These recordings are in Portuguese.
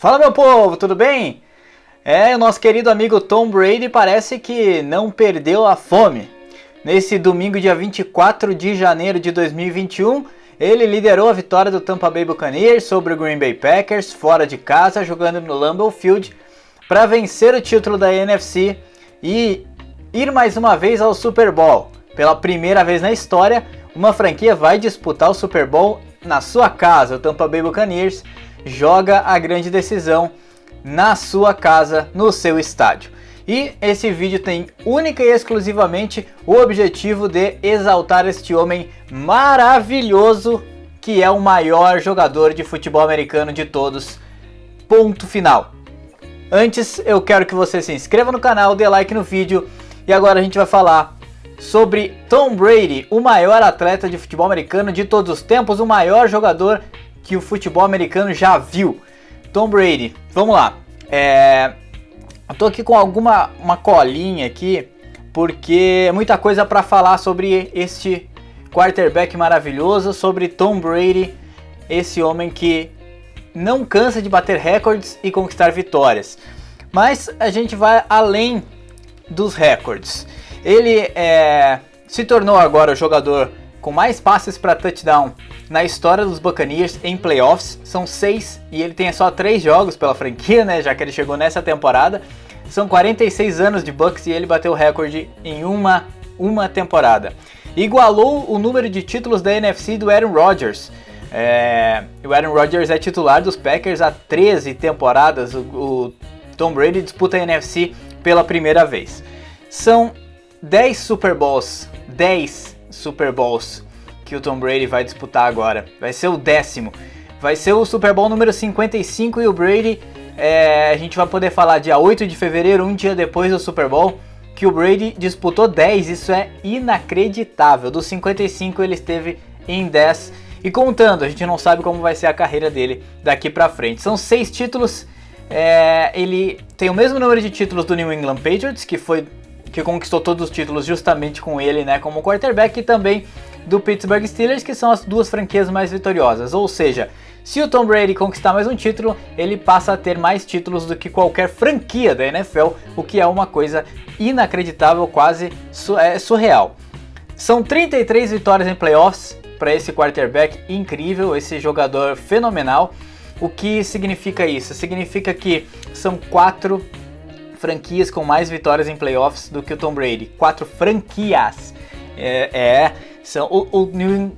Fala, meu povo, tudo bem? O nosso querido amigo Tom Brady parece que não perdeu a fome. Nesse domingo, dia 24 de janeiro de 2021, ele liderou a vitória do Tampa Bay Buccaneers sobre o Green Bay Packers, fora de casa, jogando no Lambeau Field, para vencer o título da NFC e ir mais uma vez ao Super Bowl. Pela primeira vez na história, uma franquia vai disputar o Super Bowl na sua casa. O Tampa Bay Buccaneers joga a grande decisão na sua casa, no seu estádio. E esse vídeo tem única e exclusivamente o objetivo de exaltar este homem maravilhoso que é o maior jogador de futebol americano de todos. Ponto final. Antes, eu quero que você se inscreva no canal, dê like no vídeo. E agora a gente vai falar sobre Tom Brady, o maior atleta de futebol americano de todos os tempos, o maior jogador que o futebol americano já viu. Tom Brady, vamos lá. Eu tô aqui com uma colinha aqui, porque é muita coisa para falar sobre este quarterback maravilhoso, sobre Tom Brady, esse homem que não cansa de bater recordes e conquistar vitórias. Mas a gente vai além dos recordes. Ele se tornou agora o jogador com mais passes para touchdown na história dos Buccaneers em playoffs. São 6 e ele tem só 3 jogos pela franquia, né, já que ele chegou nessa temporada. São 46 anos de Bucs e ele bateu o recorde em uma temporada. Igualou o número de títulos da NFC do Aaron Rodgers. O Aaron Rodgers é titular dos Packers há 13 temporadas. O Tom Brady disputa a NFC pela primeira vez. São 10 Super Bowls que o Tom Brady vai disputar agora. Vai ser o 10º. Vai ser o Super Bowl número 55 e o Brady, a gente vai poder falar dia 8 de fevereiro, um dia depois do Super Bowl, que o Brady disputou 10. Isso é inacreditável. Dos 55 ele esteve em 10 e contando. A gente não sabe como vai ser a carreira dele daqui pra frente. São 6 títulos. Ele tem o mesmo número de títulos do New England Patriots, que conquistou todos os títulos justamente com ele, né, como quarterback, e também do Pittsburgh Steelers, que são as duas franquias mais vitoriosas. Ou seja, se o Tom Brady conquistar mais um título, ele passa a ter mais títulos do que qualquer franquia da NFL, o que é uma coisa inacreditável, quase surreal. São 33 vitórias em playoffs para esse quarterback incrível, esse jogador fenomenal. O que significa isso? Significa que são 4 franquias com mais vitórias em playoffs do que o Tom Brady. 4 franquias. O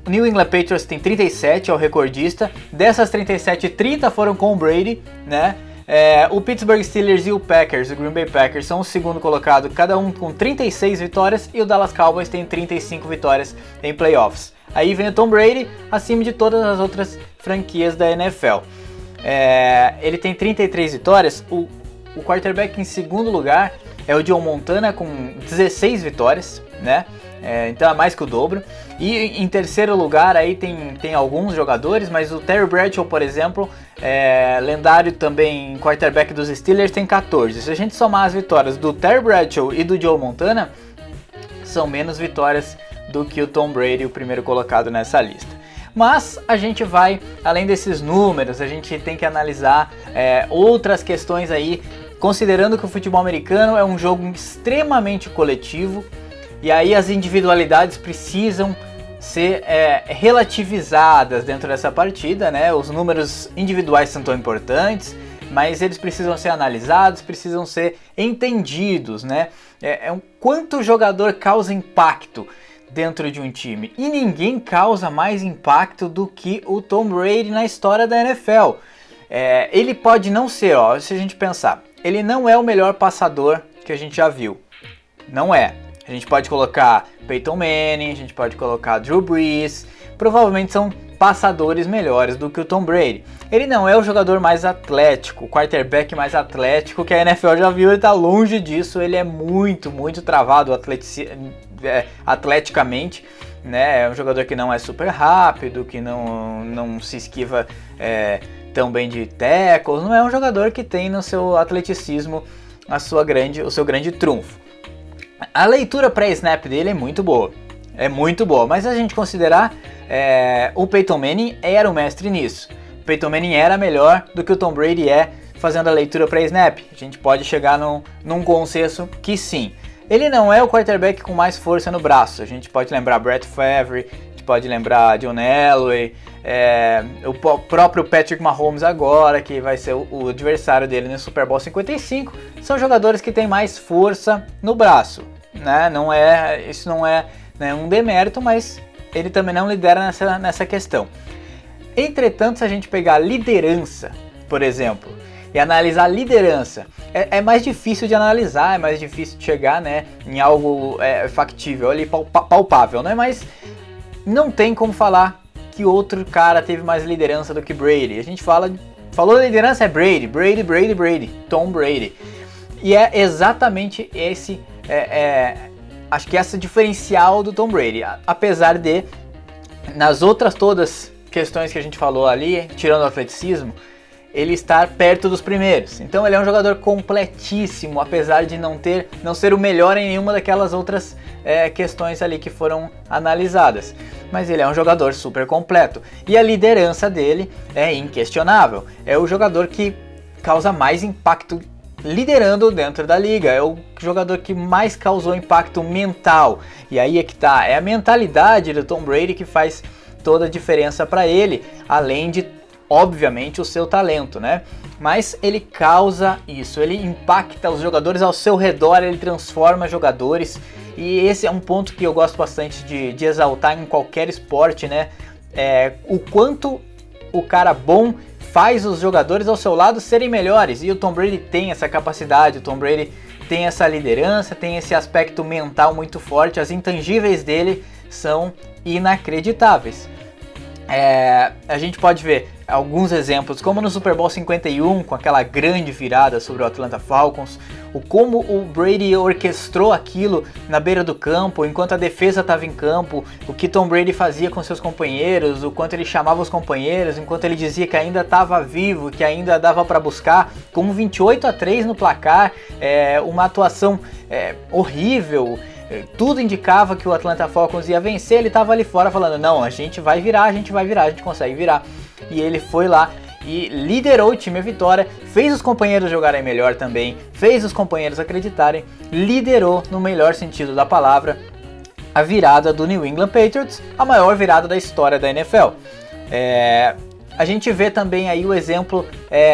New England Patriots tem 37, é o recordista. Dessas 37, 30 foram com o Brady, né? O Pittsburgh Steelers e o Packers, o Green Bay Packers, são o segundo colocado, cada um com 36 vitórias, e o Dallas Cowboys tem 35 vitórias em playoffs. Aí vem o Tom Brady, acima de todas as outras franquias da NFL. Ele tem 33 vitórias. O quarterback em segundo lugar é o Joe Montana com 16 vitórias, né? Então é mais que o dobro. E em terceiro lugar aí tem alguns jogadores, mas o Terry Bradshaw, por exemplo, lendário também quarterback dos Steelers, tem 14. Se a gente somar as vitórias do Terry Bradshaw e do Joe Montana, são menos vitórias do que o Tom Brady, o primeiro colocado nessa lista. Mas a gente vai, além desses números, a gente tem que analisar outras questões aí, considerando que o futebol americano é um jogo extremamente coletivo, e aí as individualidades precisam ser relativizadas dentro dessa partida, né? Os números individuais são tão importantes, mas eles precisam ser analisados, precisam ser entendidos, né? Quanto o jogador causa impacto dentro de um time. E ninguém causa mais impacto do que o Tom Brady na história da NFL. Ele pode não ser, se a gente pensar, ele não é o melhor passador que a gente já viu. Não é. A gente pode colocar Peyton Manning, a gente pode colocar Drew Brees. Provavelmente são passadores melhores do que o Tom Brady. Ele não é o jogador mais atlético, o quarterback mais atlético que a NFL já viu. Ele está longe disso. Ele é muito, muito travado atleticamente, né? É um jogador que não é super rápido, que não se esquiva tão bem de tackles. Não é um jogador que tem no seu atleticismo o seu grande trunfo. A leitura pré-snap dele é muito boa, mas se a gente considerar, o Peyton Manning era o mestre nisso. O Peyton Manning era melhor do que o Tom Brady é fazendo a leitura para snap, a gente pode chegar num consenso que sim. Ele não é o quarterback com mais força no braço. A gente pode lembrar Brett Favre, a gente pode lembrar John Elway, o próprio Patrick Mahomes agora, que vai ser o adversário dele no Super Bowl 55. São jogadores que têm mais força no braço, né? Isso não é, né, um demérito, mas ele também não lidera nessa questão. Entretanto, se a gente pegar a liderança, por exemplo, e analisar a liderança, é mais difícil de analisar, é mais difícil de chegar, né, em algo factível, ali, palpável, né? Mas não tem como falar que outro cara teve mais liderança do que Brady. A gente falou liderança, é Brady, Tom Brady. E é exatamente esse, acho que esse diferencial do Tom Brady, apesar de, nas outras todas questões que a gente falou ali, tirando o atleticismo, ele estar perto dos primeiros. Então ele é um jogador completíssimo, apesar de não ser o melhor em nenhuma daquelas outras questões ali que foram analisadas. Mas ele é um jogador super completo. E a liderança dele é inquestionável. É o jogador que causa mais impacto liderando dentro da liga. É o jogador que mais causou impacto mental. E aí é que tá. É a mentalidade do Tom Brady que faz toda a diferença para ele, além de, obviamente, o seu talento, né? Mas ele causa isso, ele impacta os jogadores ao seu redor, ele transforma jogadores, e esse é um ponto que eu gosto bastante de exaltar em qualquer esporte, né? O quanto o cara bom faz os jogadores ao seu lado serem melhores, e o Tom Brady tem essa capacidade, o Tom Brady tem essa liderança, tem esse aspecto mental muito forte, as intangíveis dele são inacreditáveis. A gente pode ver alguns exemplos, como no Super Bowl 51, com aquela grande virada sobre o Atlanta Falcons, como o Brady orquestrou aquilo na beira do campo, enquanto a defesa estava em campo, o que Tom Brady fazia com seus companheiros, o quanto ele chamava os companheiros, enquanto ele dizia que ainda estava vivo, que ainda dava para buscar, com 28-3 no placar, uma atuação horrível. Tudo indicava que o Atlanta Falcons ia vencer, ele estava ali fora falando, não, a gente vai virar, a gente consegue virar. E ele foi lá e liderou o time à vitória, fez os companheiros jogarem melhor também, fez os companheiros acreditarem, liderou no melhor sentido da palavra a virada do New England Patriots, a maior virada da história da NFL. A gente vê também aí o exemplo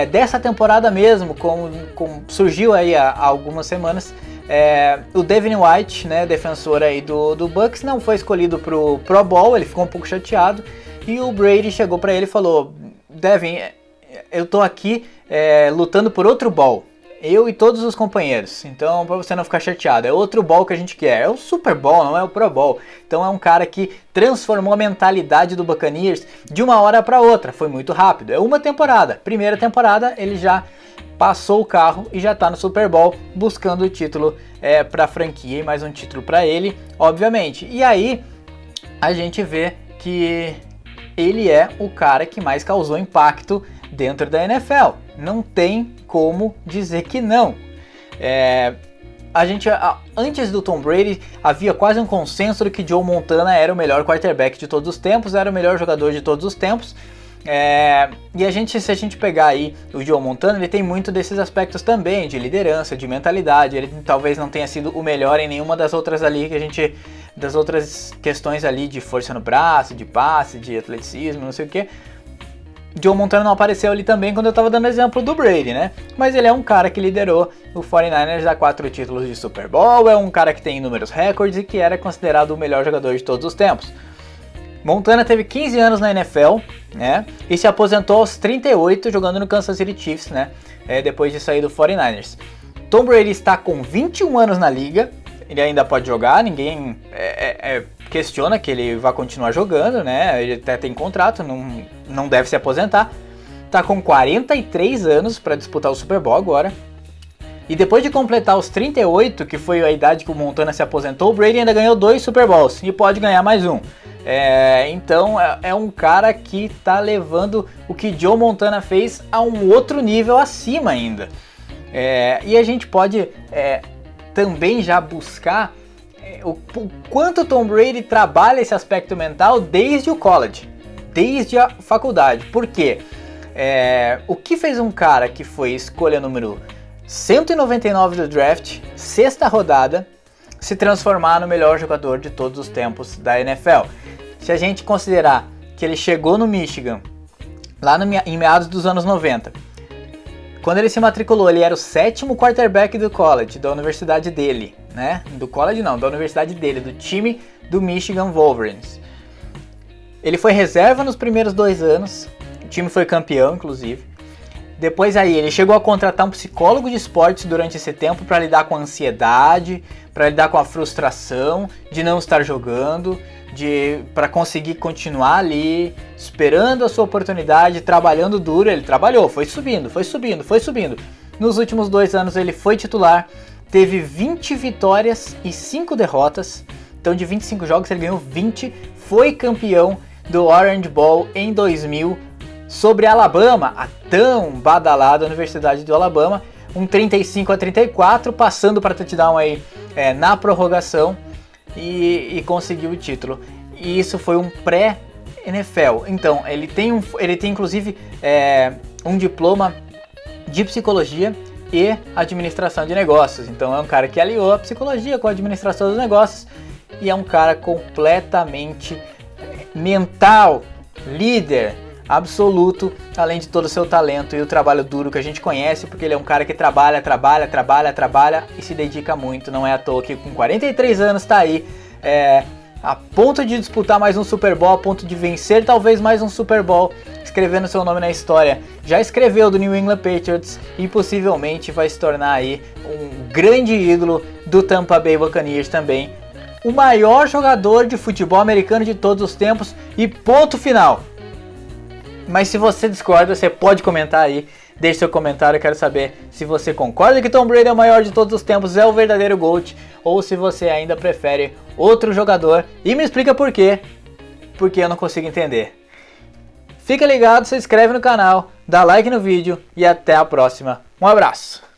dessa temporada mesmo, como surgiu aí há algumas semanas, o Devin White, né, defensor aí do Bucks, não foi escolhido pro Pro Bowl, ele ficou um pouco chateado, e o Brady chegou para ele e falou, Devin, eu tô aqui lutando por outro Bowl, eu e todos os companheiros, então para você não ficar chateado, é outro Bowl que a gente quer, é o Super Bowl, não é o Pro Bowl. Então é um cara que transformou a mentalidade do Buccaneers de uma hora para outra, foi muito rápido, é uma temporada, primeira temporada ele já passou o carro e já está no Super Bowl buscando o título para a franquia e mais um título para ele, obviamente. E aí a gente vê que ele é o cara que mais causou impacto dentro da NFL. Não tem como dizer que não. Antes do Tom Brady havia quase um consenso de que Joe Montana era o melhor quarterback de todos os tempos, era o melhor jogador de todos os tempos. E se a gente pegar aí o Joe Montana, ele tem muito desses aspectos também, de liderança, de mentalidade. Ele talvez não tenha sido o melhor em nenhuma das outras ali das outras questões ali de força no braço, de passe, de atleticismo, não sei o que. Joe Montana não apareceu ali também quando eu tava dando exemplo do Brady, né? Mas ele é um cara que liderou o 49ers a 4 títulos de Super Bowl, é um cara que tem inúmeros recordes e que era considerado o melhor jogador de todos os tempos. Montana teve 15 anos na NFL, né, e se aposentou aos 38 jogando no Kansas City Chiefs, né, depois de sair do 49ers. Tom Brady está com 21 anos na liga, ele ainda pode jogar, ninguém questiona que ele vai continuar jogando, né, ele até tem contrato, não deve se aposentar. Está com 43 anos para disputar o Super Bowl agora. E depois de completar os 38, que foi a idade que o Montana se aposentou, o Brady ainda ganhou 2 Super Bowls e pode ganhar mais um. Então é um cara que está levando o que Joe Montana fez a um outro nível acima ainda. E a gente pode também já buscar o quanto Tom Brady trabalha esse aspecto mental desde o college, desde a faculdade. Por quê? O que fez um cara que foi escolha número 199 do draft, sexta rodada, se transformar no melhor jogador de todos os tempos da NFL? Se a gente considerar que ele chegou no Michigan lá em meados dos anos 90, quando ele se matriculou, ele era o 7º quarterback do college, da universidade dele, né? Do college não, da universidade dele, do time do Michigan Wolverines. Ele foi reserva nos primeiros 2 anos, o time foi campeão, inclusive. Depois aí ele chegou a contratar um psicólogo de esportes durante esse tempo para lidar com a ansiedade, para lidar com a frustração de não estar jogando, para conseguir continuar ali, esperando a sua oportunidade, trabalhando duro. Ele trabalhou, foi subindo. Nos últimos 2 anos ele foi titular, teve 20 vitórias e 5 derrotas. Então de 25 jogos ele ganhou 20, foi campeão do Orange Bowl em 2000 sobre a Alabama, a tão badalada Universidade do Alabama, um 35-34, passando para touchdown aí na prorrogação e conseguiu o título. E isso foi um pré-NFL. Então ele tem inclusive um diploma de psicologia e administração de negócios. Então é um cara que aliou a psicologia com a administração dos negócios e é um cara completamente mental, líder absoluto, além de todo o seu talento e o trabalho duro que a gente conhece, porque ele é um cara que trabalha e se dedica muito. Não é à toa que com 43 anos está aí a ponto de disputar mais um Super Bowl, a ponto de vencer talvez mais um Super Bowl, escrevendo seu nome na história. Já escreveu do New England Patriots e possivelmente vai se tornar aí um grande ídolo do Tampa Bay Buccaneers também. O maior jogador de futebol americano de todos os tempos e ponto final. Mas se você discorda, você pode comentar aí, deixe seu comentário, eu quero saber se você concorda que Tom Brady é o maior de todos os tempos, é o verdadeiro GOAT, ou se você ainda prefere outro jogador, e me explica por quê, porque eu não consigo entender. Fica ligado, se inscreve no canal, dá like no vídeo e até a próxima. Um abraço!